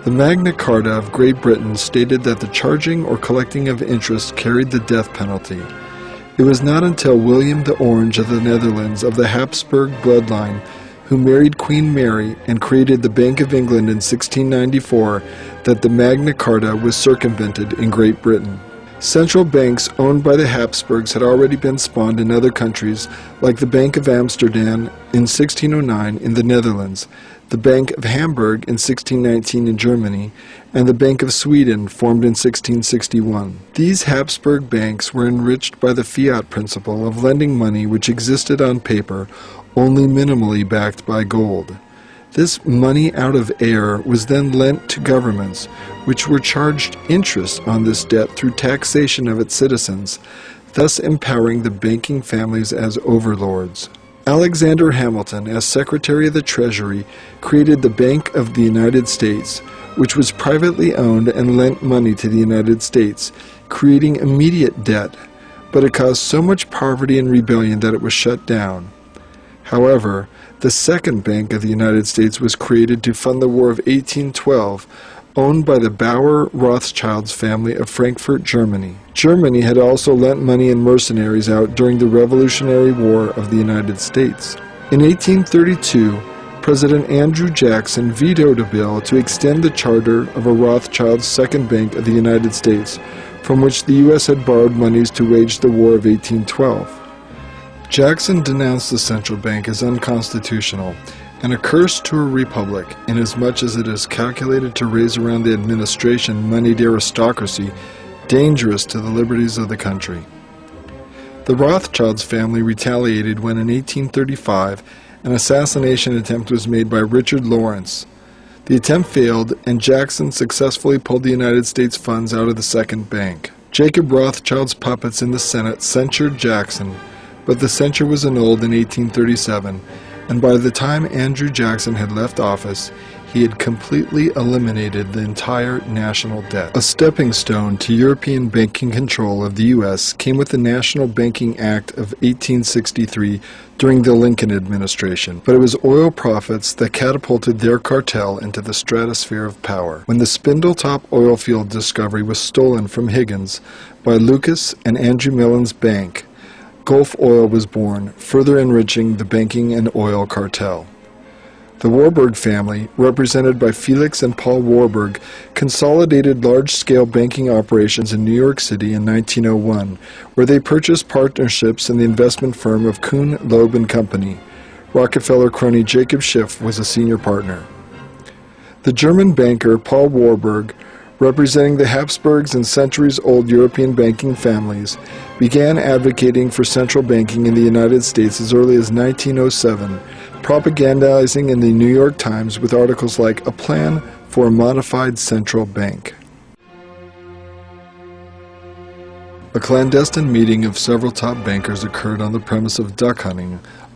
The Magna Carta of Great Britain stated that the charging or collecting of interest carried the death penalty. It was not until William the Orange of the Netherlands of the Habsburg bloodline, who married Queen Mary and created the Bank of England in 1694, that the Magna Carta was circumvented in Great Britain. Central banks owned by the Habsburgs had already been spawned in other countries, like the Bank of Amsterdam in 1609 in the Netherlands, the Bank of Hamburg in 1619 in Germany, and the Bank of Sweden, formed in 1661. These Habsburg banks were enriched by the fiat principle of lending money which existed on paper, only minimally backed by gold. This money out of air was then lent to governments, which were charged interest on this debt through taxation of its citizens, thus empowering the banking families as overlords. Alexander Hamilton, as Secretary of the Treasury, created the Bank of the United States, which was privately owned and lent money to the United States, creating immediate debt, but it caused so much poverty and rebellion that it was shut down. However, the Second Bank of the United States was created to fund the War of 1812, owned by the Bauer-Rothschilds family of Frankfurt, Germany. Germany had also lent money and mercenaries out during the Revolutionary War of the United States. In 1832, President Andrew Jackson vetoed a bill to extend the charter of a Rothschild's Second Bank of the United States, from which the U.S. had borrowed monies to wage the War of 1812. Jackson denounced the central bank as unconstitutional and a curse to a republic, inasmuch as it is calculated to raise around the administration moneyed aristocracy, dangerous to the liberties of the country. The Rothschilds family retaliated when in 1835 an assassination attempt was made by Richard Lawrence. The attempt failed, and Jackson successfully pulled the United States funds out of the Second Bank. Jacob Rothschild's puppets in the Senate censured Jackson, but the censure was annulled in 1837, and by the time Andrew Jackson had left office, he had completely eliminated the entire national debt. A stepping stone to European banking control of the U.S. came with the National Banking Act of 1863 during the Lincoln administration, but it was oil profits that catapulted their cartel into the stratosphere of power. When the Spindletop oil field discovery was stolen from Higgins by Lucas and Andrew Mellon's bank, Gulf Oil was born, further enriching the banking and oil cartel. The Warburg family, represented by Felix and Paul Warburg, consolidated large-scale banking operations in New York City in 1901, where they purchased partnerships in the investment firm of Kuhn, Loeb and Company. Rockefeller crony Jacob Schiff was a senior partner. The German banker Paul Warburg, representing the Habsburgs and centuries-old European banking families, began advocating for central banking in the United States as early as 1907, propagandizing in the New York Times with articles like "A Plan for a Modified Central Bank." A clandestine meeting of several top bankers occurred on the premise of duck hunting